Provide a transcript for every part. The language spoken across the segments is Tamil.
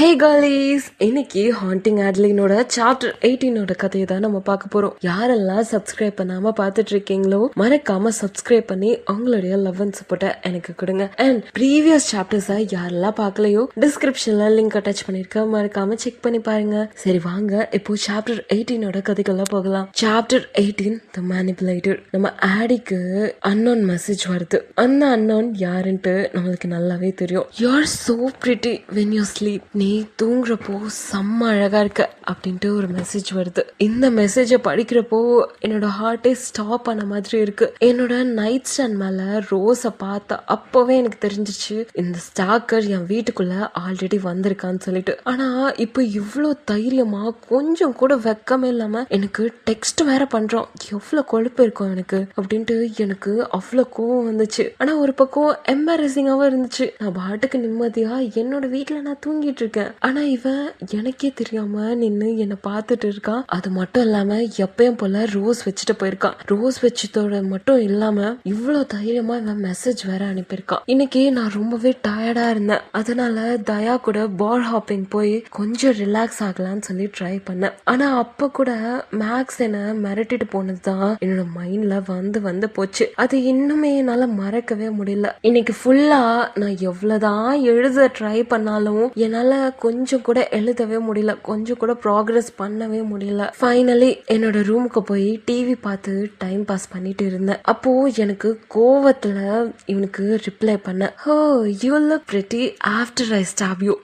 ஹே காலிஸ், இன்னைக்கு ஹாண்டிங் ஆட்லினோட சாப்டர் 18 கதையை தான் நம்ம பார்க்க போறோம். யாரெல்லாம் சப்ஸ்கிரைப் பண்ணாம பார்த்துட்டு இருக்கீங்களோ மறக்காம சப்ஸ்கிரைப் பண்ணி உங்களுடைய லவ் அண்ட் சப்போர்ட்டை எனக்கு கொடுங்க. அண்ட் ப்ரீவியஸ் சாப்டர்ஸை யாரெல்லாம் பார்க்கலையோ டிஸ்கிரிப்ஷன்ல லிங்க் அட்டாச் பண்ணிருக்க, மறக்காம செக் பண்ணி பாருங்க. சரி வாங்க இப்போ சாப்டர் 18 கதைகள்லாம் போகலாம். சாப்டர் 18 தி மேனிபுலேட்டர். நம்ம ஆடிக்கு அன்னோன் மெசேஜ் வருது. அந்த அன்னோன் யாருன்ட்டு நம்மளுக்கு நல்லாவே தெரியும். You are so pretty when you sleep. நீ தூங்குறப்போ செம்ம அழகா இருக்க அப்படின்ட்டு ஒரு மெசேஜ் வருது. இந்த மெசேஜை படிக்கிறப்போ என்னோட ஹார்ட்டே ஸ்டாப் ஆன மாதிரி இருக்கு. என்னோட நைட் ஸ்டாண்ட் மேல ரோஸை பார்த்த அப்பவே எனக்கு தெரிஞ்சிச்சு இந்த ஸ்டாக்கர் என் வீட்டுக்குள்ள ஆல்ரெடி வந்திருக்கான்னு சொல்லிட்டு. ஆனா இப்போ இவ்வளோ தைரியமா கொஞ்சம் கூட வெக்கமே இல்லாம எனக்கு டெக்ஸ்ட் வேற பண்றோம். எவ்வளவு கொழுப்பு இருக்கும் எனக்கு அப்படின்ட்டு எனக்கு அவ்வளவு கோவம் வந்துச்சு. ஆனா ஒரு பக்கம் எம்பாரசிங்காவும் இருந்துச்சு. நான் பாட்டுக்கு நிம்மதியா என்னோட வீட்டுல நான் தூங்கிட்டு இருக்கேன். ஆனா இவன் எனக்கே தெரியாம நின்னு என்ன பார்த்துட்டு இருக்கான். அது மட்டும் இல்லாம எப்பயும் போல ரோஸ் வச்சுட்டு போயிருக்கான். ரோஸ் வச்சதோட மட்டும் இல்லாம இவ்வளவு தைரியமா இவன் மெசேஜ் வேற அனுப்பியிருக்கான். இன்னைக்கு நான் ரொம்பவே டயர்டா இருந்தேன். அதனால தயா கூட பால் ஹாப்பிங் போய் கொஞ்சம் ரிலாக்ஸ் ஆகலாம்னு சொல்லி ட்ரை பண்ணேன். ஆனா அப்ப கூட மேக்ஸ் என்ன மிரட்டிட்டு போனதுதான் என்னோட மைண்ட்ல வந்து போச்சு. அது இன்னுமே என்னால மறக்கவே முடியல. இன்னைக்கு ஃபுல்லா நான் எவ்வளவுதான் எழுத ட்ரை பண்ணாலும் என்னால கொஞ்சம் கூட எழுதவே முடியல, கொஞ்சம் கூட ப்ராக்ரஸ் பண்ணவே முடியல. ஃபைனலி என்னோட ரூமுக்கு போய் டிவி பார்த்து டைம் பாஸ் பண்ணிட்டு இருந்தேன். அப்போ எனக்கு கோவத்துல இவனுக்கு ரிப்ளை பண்ண, oh you look pretty after I stop you.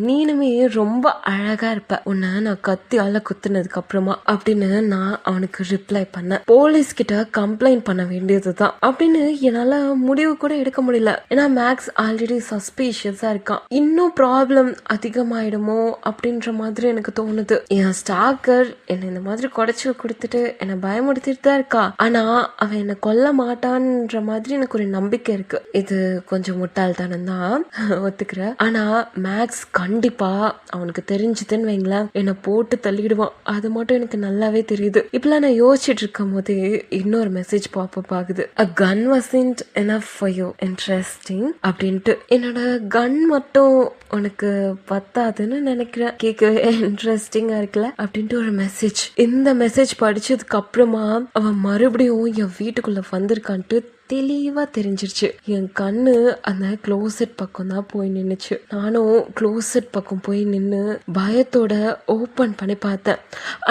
நீனுமே ரொம்ப அழகா இருப்ப உன்னை நான் கத்தியால குத்துனதுக்கு அப்புறமா அப்படின்னு நான் அவனுக்கு ரிப்ளை பண்ணேன். போலீஸ் கிட்ட கம்ப்ளைண்ட் பண்ண வேண்டியதுதான் அப்படின்னு என்னால முடிவு கூட எடுக்க முடியல. ஏன்னா மேக்ஸ் ஆல்ரெடி சஸ்பீஷியஸா இருக்கான். இன்னும் ப்ராப்ளம் அதிகமாயிடுமோ அப்படின்ற மாதிரி எனக்கு தோணுது. என் ஸ்டாக்கர் என்ன இந்த மாதிரி குடைச்சு கொடுத்துட்டு என்ன பயமுடுத்திட்டு தான் இருக்கா. ஆனா அவன் என்ன கொல்ல மாட்டான்ற மாதிரி எனக்கு ஒரு நம்பிக்கை இருக்கு. இது கொஞ்சம் முட்டாள்தானம் தான் ஒத்துக்கிறேன். ஆனா மேக்ஸ் கண்டிப்பா அவனுக்கு தெரிஞ்சதுன்னு வைங்களேன் என்னை போட்டு தள்ளிடுவான். அது மட்டும் எனக்கு நல்லாவே தெரியுது. இப்பெல்லாம் நான் யோசிச்சுட்டு இருக்கும் போதே இன்னொரு மெசேஜ் பாப்பப் ஆகுது. A gun wasn't enough for you. Interesting அப்படின்ட்டு. என்னோட கன் மட்டும் உனக்கு பத்தாதுன்னு நினைக்கிறேன். கேட்கவே இன்ட்ரெஸ்டிங்கா இருக்குல்ல அப்படின்ட்டு ஒரு மெசேஜ். இந்த மெசேஜ் படிச்சதுக்கு அப்புறமா அவன் மறுபடியும் என் வீட்டுக்குள்ள வந்திருக்கான்ட்டு தெளிவா தெரிஞ்சிருச்சு. என் கண்ணு அந்த க்ளோசெட் பக்கம் தான் போய் நின்னுச்சு. நானும் க்ளோசெட் பக்கம் போய் நின்னு பயத்தோட ஓபன் பண்ணி பார்த்தேன்.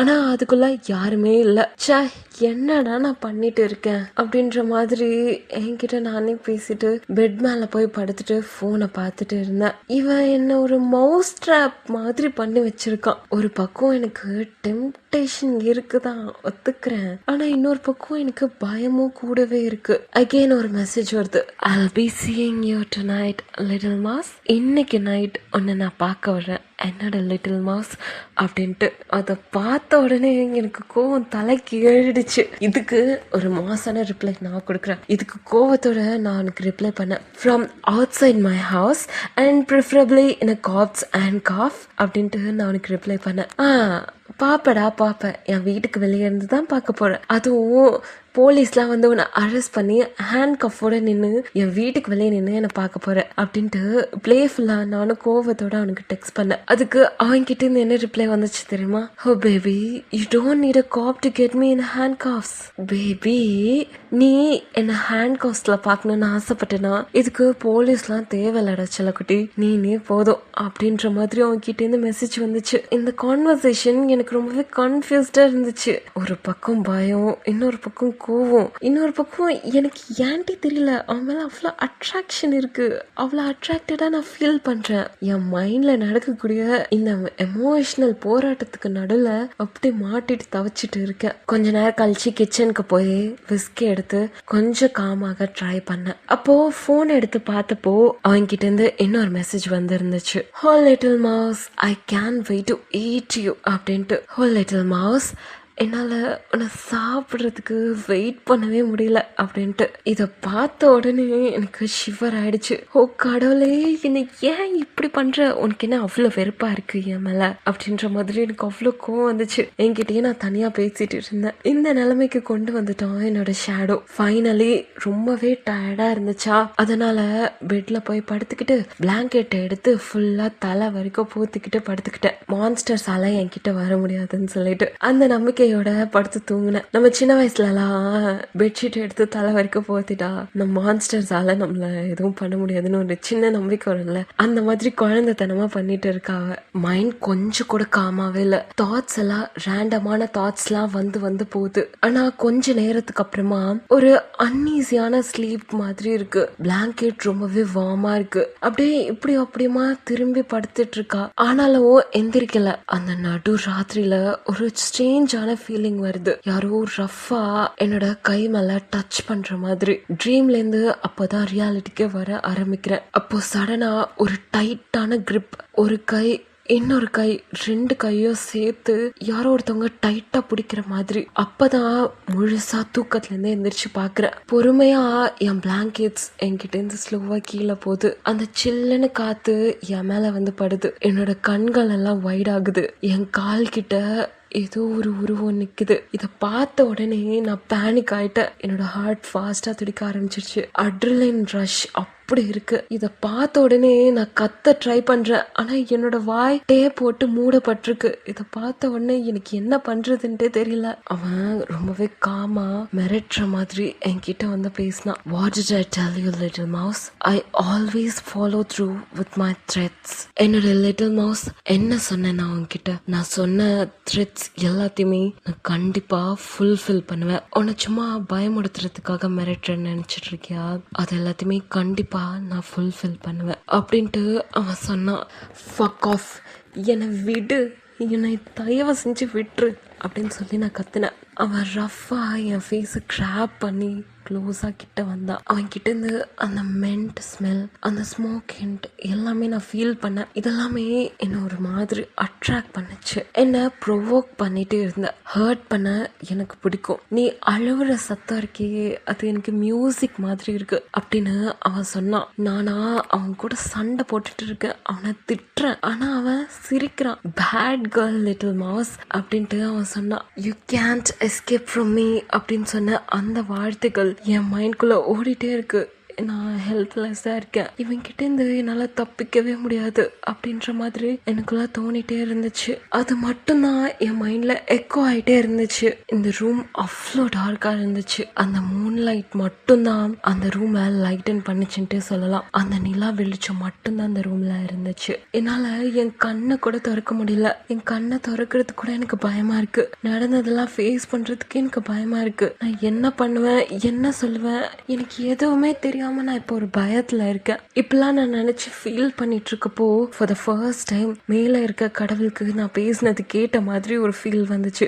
ஆனா அதுக்குள்ள யாருமே இல்ல. சே, என்னடா நான் பண்ணிட்டு இருக்கேன் அப்படின்ற மாதிரி என்கிட்ட நானே பேசிட்டு பெட் மேல போய் படுத்துட்டு போனை பார்த்துட்டு இருந்தேன். இவன் என்ன ஒரு மவுஸ் ட்ராப் மாதிரி பண்ணி வச்சிருக்கான். ஒரு பக்கம் எனக்கு டெம்ப்டேஷன் இருக்குதான் ஒத்துக்கிறேன். ஆனா இன்னொரு பக்கம் எனக்கு பயமும் கூடவே இருக்கு. அகைன் ஒரு மெசேஜ் வருது. I'll be seeing you tonight, little mouse. இன்னைக்கு நைட் உன்னை நான் பார்க்க வர்றேன் என்னோட லிட்டில் மவுஸ் அப்படின்ட்டு. அதை பார்த்த உடனே எனக்கு கோவம் தலைக்கு ஏறிடுச்சு. இதுக்கு ஒரு மாசான ரிப்ளை நான் கொடுக்குறேன். இதுக்கு கோவத்தோட நான் உனக்கு ரிப்ளை பண்ணேன். From outside my house and preferably in a cops and cough அப்படின்ட்டு நான் உனக்கு ரிப்ளை பண்ணேன். பாப்படா பாப்ப, என் வீட்டுக்கு வெளியே இருந்து தான் பார்க்க போறேன். அதுவும் போலீஸ்லாம் வந்து உன்னை அரெஸ்ட் பண்ணி ஹேண்ட் கஃபோட நின்று என் வீட்டுக்கு வெளியே நின்று என்னை பார்க்க போறேன் அப்படின்ட்டு பிளேஃபுல்லா நானும் கோவத்தோட அவனுக்கு டெக்ஸ்ட் பண்ணேன். அதுக்கு அவன்கிட்ட இருந்து என்ன ரிப்ளை வந்துச்சு தெரியுமா? Oh baby, you don't need a cop to get me in handcuffs. Baby, நீ என்ன ஹேண்ட் கஃப்ஸ்ல பார்க்கணும்னு ஆசைப்பட்டேனா இதுக்கு போலீஸ்லாம் தேவையில்லடா செல்லக்குட்டி, நீ போதும் அப்படின்ற மாதிரி அவன்கிட்ட இருந்து மெசேஜ் வந்துச்சு. இந்த கான்வர்சேஷன் எனக்கு ரொம்பவே கன்ஃபியூஸ்டா இருந்துச்சு. ஒரு பக்கம் பயம், இன்னொரு பக்கம் கோவம், இன்னொரு பக்கம் எனக்கு ஏன்டி தெரியல அவன் மேல அவ்வளோ அட்ராக்ஷன் இருக்கு. அவ்வளோ அட்ராக்டடா நான் ஃபீல் பண்றேன். என் மைண்ட்ல நடக்கக்கூடிய இந்த எமோஷனல் போராட்டத்துக்கு நடுல அப்படி மாட்டிட்டு தவிச்சிட்டு இருக்கேன். கொஞ்ச நேரம் கழிச்சு கிச்சனுக்கு போய் விஸ்கி எடுத்து கொஞ்சம் காமாக ட்ரை பண்ணேன். அப்போ போன் எடுத்து பார்த்தப்போ அவன்கிட்ட இருந்து இன்னொரு மெசேஜ் வந்து இருந்துச்சு. Oh little mouse, I can't wait to eat you அப்படின்ட்டு. Oh little mouse, என்னால உன்னை சாப்பிடுறதுக்கு வெயிட் பண்ணவே முடியல அப்படின்ட்டு. இத பார்த்த உடனே எனக்கு ஷிவர் ஆயிடுச்சு. ஓ கடவுளே, என்னை ஏன் இப்படி பண்ற, உனக்கு என்ன அவ்வளவு வெறுப்பா இருக்கு என் மேல அப்படின்ற மாதிரி எனக்கு அவ்வளவு கோவம் வந்துச்சு. என்கிட்டயே நான் தனியா பேசிட்டு இருந்தேன். இந்த நிலைமைக்கு கொண்டு வந்துட்டோம் என்னோட ஷேடோ. ஃபைனலி ரொம்பவே டயர்டா இருந்துச்சா, அதனால பெட்ல போய் படுத்துக்கிட்டு பிளாங்கெட்டை எடுத்து ஃபுல்லா தலை வரைக்கும் பூத்திக்கிட்டு படுத்துக்கிட்டேன். மான்ஸ்டர்ஸால என்கிட்ட வர முடியாதுன்னு சொல்லிட்டு அந்த நம்பிக்கையோட படுத்து தூங்கினேன். நம்ம சின்ன வயசுல எல்லாம் பெட்ஷீட் எடுத்து தலை வரைக்கும் போத்திட்டா நம்ம மான்ஸ்டர்ஸால நம்மள எதுவும் பண்ண முடியாதுன்னு ஒரு சின்ன நம்பிக்கை வரும்ல, அந்த மாதிரி குழந்தைத்தனமா பண்ணிட்டு இருக்காவ. மைண்ட் கொஞ்சம் கூட காமாவே இல்ல. தாட்ஸ் எல்லாம் ரேண்டமான தாட்ஸ் எல்லாம் வந்து வந்து போகுது. ஆனா கொஞ்ச நேரத்துக்கு அப்புறமா ஒரு அன்ஈஸியான ஸ்லீப் மாதிரி இருக்கு. பிளாங்கெட் ரொம்பவே வார்மா இருக்கு. அப்படியே இப்படி அப்படியுமா திரும்பி படுத்துட்டு இருக்கா. ஆனாலும் எந்திரிக்கல. அந்த நடு ராத்திரியில ஒரு ஸ்ட்ரேஞ்சான ஃபீலிங் வருது. யாரோ ரஃபா என்னோட கை மேல டச் பண்ற மாதிரி. ட்ரீம்ல இருந்து அப்பதான் ரியாலிட்டிக்கே வர ஆரம்பிக்கிறேன். அப்போ சடனா ஒரு டைட்டான கிரிப். ஒரு கை இன்னொரு கை, ரெண்டு கையும் சேர்த்து யாரோ ஒருத்தவங்க டைட்டா பிடிக்கிற மாதிரி. அப்பதான் முழுசா தூக்கத்துல இருந்து எந்திரிச்சு பாக்குறேன். பொறுமையா என் பிளாங்கெட்ஸ் என்கிட்ட இருந்து ஸ்லோவா கீழே போகுது. அந்த சில்லுன்னு காத்து என் மேல வந்து படுது. என்னோட கண்கள் எல்லாம் வைட் ஆகுது. என் கால் கிட்ட ஏதோ ஒரு உருவம் நிக்குது. இத பார்த்த உடனே நான் பேனிக் ஆயிட்டேன். என்னோட ஹார்ட் ஃபாஸ்டா துடிக்க ஆரம்பிச்சிருச்சு. அட்ரினலின் ரஷ் அப்படி இருக்கு. இத பார்த்த உடனே நான் கத்த ட்ரை பண்றேன். ஆனா என்னோட வாய் டே போட்டு மூடப்பட்டிருக்கு. இத பார்த்த உடனே எனக்கு என்ன பண்றதுன்ட்டே தெரியல. அவன் ரொம்பவே காமா மிரட்டுற மாதிரி என்கிட்ட வந்து பேசினான். What did I tell you, little mouse? I always follow through with my threats. என்னோட லிட்டில் மவுஸ், என்ன சொன்னேன் நான் உன்கிட்ட? நான் சொன்ன த்ரெட்ஸ் எல்லாத்தையுமே நான் கண்டிப்பா ஃபுல்ஃபில் பண்ணுவேன். உன்னை சும்மா பயமுடுத்துறதுக்காக மிரட்டுறேன்னு நினைச்சிட்டு இருக்கியா? அது எல்லாத்தையுமே கண்டிப்பா நான் ஃபுல்ஃபில் பண்ணுவேன் அப்படின்ட்டு அவன் சொன்னான். ஃபக் ஆஃப், என்னை விடு, என்னை தயவு செஞ்சு விட்டுரு அப்படின்னு சொல்லி நான் கத்துனேன். அவன் ரஃபா என் ஃபேஸை கிராப் பண்ணி க்ளோஸா கிட்ட வந்தான். அவன் கிட்ட இருந்து அந்த மென்ட் ஸ்மெல், அந்த ஸ்மோக் ஹிண்ட் எல்லாமே நான் ஃபீல் பண்ணேன். இதெல்லாமே என்ன ஒரு மாதிரி அட்ராக்ட் பண்ணுச்சு. என்ன ப்ரொவோக் பண்ணிட்டே இருந்த. ஹர்ட் பண்ண எனக்கு பிடிக்கும். நீ அழுவுற சத்தம் இருக்கே, அது எனக்கு மியூசிக் மாதிரி இருக்கு அப்படின்னு அவன் சொன்னான். நானா அவன் கூட சண்டை போட்டுட்டு இருக்கேன். அவனை திட்டுறேன். ஆனா அவன் சிரிக்கிறான். பேட் கேர்ள் லிட்டில் மவுஸ் அப்படின்ட்டு அவன் சொன்னான். You Gantt escape from me அப்படின்னு சொன்ன அந்த வார்த்தைகள் என் மைண்ட்குள்ள ஓடிட்டே இருக்கு. நான் ஹெல்ப்லெஸ்ஸா இருக்கேன். இவன் கிட்ட இருந்து என்னால தப்பிக்கவே முடியாது அப்படின்ற மாதிரி எனக்குள்ள தோணிட்டே இருந்துச்சு. அது மட்டும்தான் என் மைண்ட்ல எக்கோ ஆயிட்டே இருந்துச்சு. இந்த ரூம் அவ்வளோ டார்க்கா இருந்துச்சு. அந்த மூன் லைட் மட்டும்தான் அந்த ரூமை லைட்டன் பண்ணிச்சுன்ட்டு சொல்லலாம். அந்த நிலா வெளிச்சம் மட்டும்தான் அந்த ரூம்ல இருந்துச்சு. என்னால என் கண்ணை கூட திறக்க முடியல. என் கண்ணை திறக்கிறது கூட எனக்கு பயமா இருக்கு. நடந்ததெல்லாம் ஃபேஸ் பண்றதுக்கு எனக்கு பயமா இருக்கு. நான் என்ன பண்ணுவேன், என்ன சொல்லுவேன், எனக்கு எதுவுமே தெரியாது. நான் இப்போ ஒரு பயத்துல இருக்கேன். இப்பெல்லாம் நான் நினைச்சு ஃபீல் பண்ணிட்டு இருக்கப்போ ஃபார் த ஃபர்ஸ்ட் டைம் மேல இருக்க கடவுளுக்கு நான் பேசினது கேட்ட மாதிரி ஒரு ஃபீல் வந்துச்சு.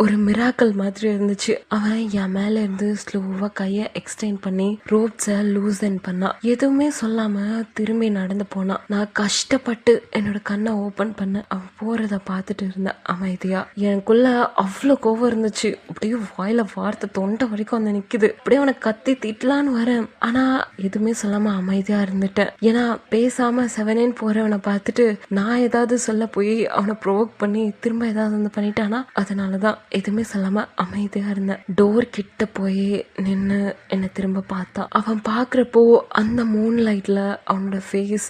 ஒரு மிராக்கல் மாதிரி இருந்துச்சு. அவன் என் மேல இருந்து ஸ்லோவா கைய எக்ஸ்டெண்ட் பண்ணி ரோப்ஸை லூசன் பண்ணான். எதுவுமே சொல்லாம திரும்பி நடந்து போனான். நான் கஷ்டப்பட்டு என்னோட கண்ணை ஓபன் பண்ண அவன் போறத பார்த்துட்டு இருந்தேன் அமைதியா. எனக்குள்ள அவ்வளோ கோவம் இருந்துச்சு. அப்படியே வாயில வார்த்தை தொண்டை வரைக்கும் வந்து நிக்குது. அப்படியே அவனை கத்தி திட்டலான்னு வரேன். ஆனா எதுவுமே சொல்லாம அமைதியா இருந்துட்டேன். ஏன்னா பேசாம செவனேன்னு போறவனை பார்த்துட்டு நான் ஏதாவது சொல்ல போய் அவனை ப்ரோவோக் பண்ணி திரும்ப ஏதாவது வந்து பண்ணிட்டானா, அதனாலதான் எதுவுமே சொல்லாம அமைதியா இருந்தேன். டோர் கிட்ட போய் நின்னு என்னை திரும்ப பார்த்தா. அவன் பாக்குறப்போ அந்த மூன் லைட்ல அவனோட ஃபேஸ்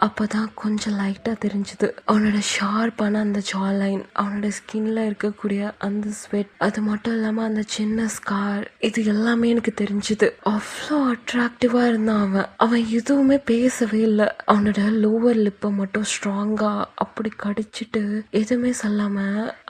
அப்பதான் கொஞ்சம் லைட்டா தெரிஞ்சது. அவனோட ஷார்ப்பான அந்த ஜா லைன், அவனோட ஸ்கின்ல இருக்கக்கூடிய அந்த ஸ்வெட், அது மட்டும் இல்லாம அந்த சின்ன ஸ்கார், இது எல்லாமே எனக்கு தெரிஞ்சது. அவ்வளோ அட்ராக்டிவா இருந்தான் அவன். அவன் எதுவுமே பேசவே இல்லை. அவனோட லோவர் லிப்பை மட்டும் ஸ்ட்ராங்கா அப்படி கடிச்சிட்டு எதுவுமே சொல்லாம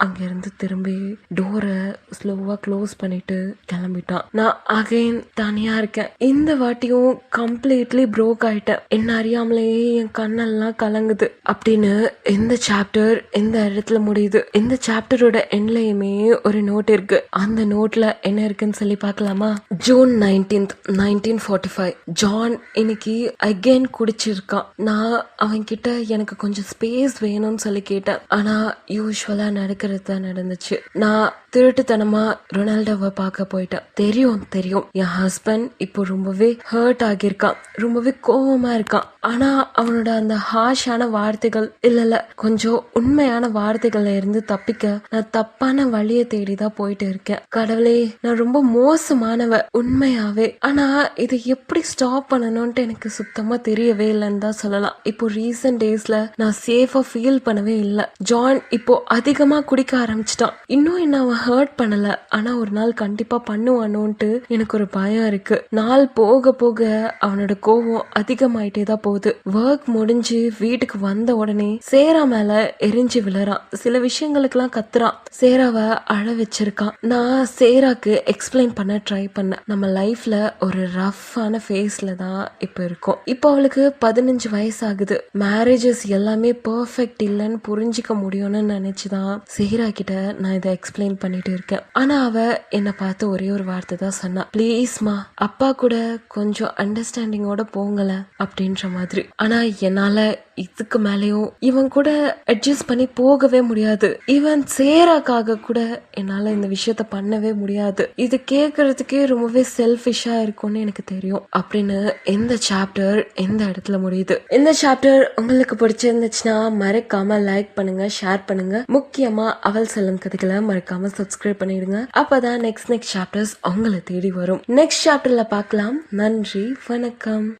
அங்கிருந்து திரும்பி டோரை ஸ்லோவா க்ளோஸ் பண்ணிட்டு கிளம்பிட்டான். நான் அகைன் தனியா இருக்கேன். இந்த வாட்டியும் கம்ப்ளீட்லி ப்ரோக் ஆயிட்டேன். என்ன அறியாமலேயே என் கண்ணெல்லாம் கலங்குது. அப்படின்னு இந்த சாப்டர் இந்த இடத்துல முடியுது. இந்த சாப்டரோட எண்ட்லயுமே ஒரு நோட் இருக்கு. அந்த நோட்ல என்ன இருக்குன்னு சொல்லி பார்க்கலாமா? June 19th 1945. ஜான் இன்னைக்கு அகைன் குடிச்சிருக்கான். நான் அவன் கிட்ட எனக்கு கொஞ்சம் ஸ்பேஸ் வேணும்னு சொல்லி கேட்டேன். ஆனா யூஸ்வலா நடக்கிறது தான் நடந்துச்சு. நான் திருட்டுத்தனமா ரொனால்டோவை பார்க்க போயிட்டேன். தெரியும் என் ஹஸ்பண்ட் இப்போ ரொம்பவே ஹர்ட் ஆகியிருக்கான், ரொம்பவே கோவமா இருக்கான். ஆனா அவனோட அந்த ஹாஷான வார்த்தைகள் இல்ல கொஞ்சம் உண்மையான வார்த்தைகள்ல இருந்து தப்பிக்க நான் தப்பான வழியை தேடிதான் போயிட்டு இருக்கேன். கடவுளே, நான் ரொம்ப மோசமானவ உண்மையாவே. ஆனா இதை எப்படி ஸ்டாப் பண்ணணும்ட்டு எனக்கு சுத்தமா தெரியவே இல்லைன்னு தான் சொல்லலாம். இப்போ ரீசன்ட் டேஸ்ல நான் சேஃபா ஃபீல் பண்ணவே இல்லை. ஜான் இப்போ அதிகமா குடிக்க ஆரம்பிச்சிட்டான். இன்னும் என்ன அவன் ஹர்ட் பண்ணல, ஆனா ஒரு நாள் கண்டிப்பா பண்ணுவானோன்ட்டு எனக்கு ஒரு பயம் இருக்கு. நாள் போக போக அவனோட கோவம் அதிகமாயிட்டே தான் போகுது. ஒர்க் முடிஞ்சு வீட்டுக்கு வந்த உடனே சேரா மேல எரிஞ்சு விழறான். சில விஷயங்களுக்கெல்லாம் கத்துறான். சேராவை அழ வச்சிருக்கான். நான் சேராக்கு எக்ஸ்பிளைன் பண்ண ட்ரை பண்ணேன். நம்ம லைஃப்ல ஒரு ரஃப்பான ஃபேஸ்ல தான் இப்ப இருக்கோம். இப்போ அவளுக்கு 15 வயசு ஆகுது. மேரேஜஸ் எல்லாமே பெர்ஃபெக்ட் இல்லைன்னு புரிஞ்சிக்க முடியும்னு நினைச்சுதான் சேரா கிட்ட நான் இதை எக்ஸ்பிளைன் பண்ணிட்டு இருக்கேன். ஆனா அவ என்னை பார்த்து ஒரே ஒரு வார்த்தை தான் சொன்னா, ப்ளீஸ்மா அப்பா கூட கொஞ்சம் அண்டர்ஸ்டாண்டிங்கோட போங்கல அப்படின்ற மாதிரி. ஆனா என்னால இதுக்கு மேலேயும் இவன் கூட அட்ஜஸ்ட் பண்ணி போகவே முடியாது. இவன் சேராக்காக கூட என்னால இந்த விஷயத்த பண்ணவே முடியாது. இது கேட்கறதுக்கே ரொம்பவே செல்ஃபிஷா இருக்கும்னு எனக்கு தெரியும் அப்படின்னு இந்த சாப்டர் எந்த இடத்துல முடியுது. இந்த சாப்டர் உங்களுக்கு பிடிச்சிருந்துச்சுன்னா மறக்காம லைக் பண்ணுங்க, ஷேர் பண்ணுங்க. முக்கியமா அவள் செல்லும் கதைகளை மறக்காம சப்ஸ்கிரைப் பண்ணிடுங்க. அப்பதான் நெக்ஸ்ட் சாப்டர்ஸ் உங்களை தேடி வரும். நெக்ஸ்ட் சாப்டர்ல பார்க்கலாம். நன்றி, வணக்கம்.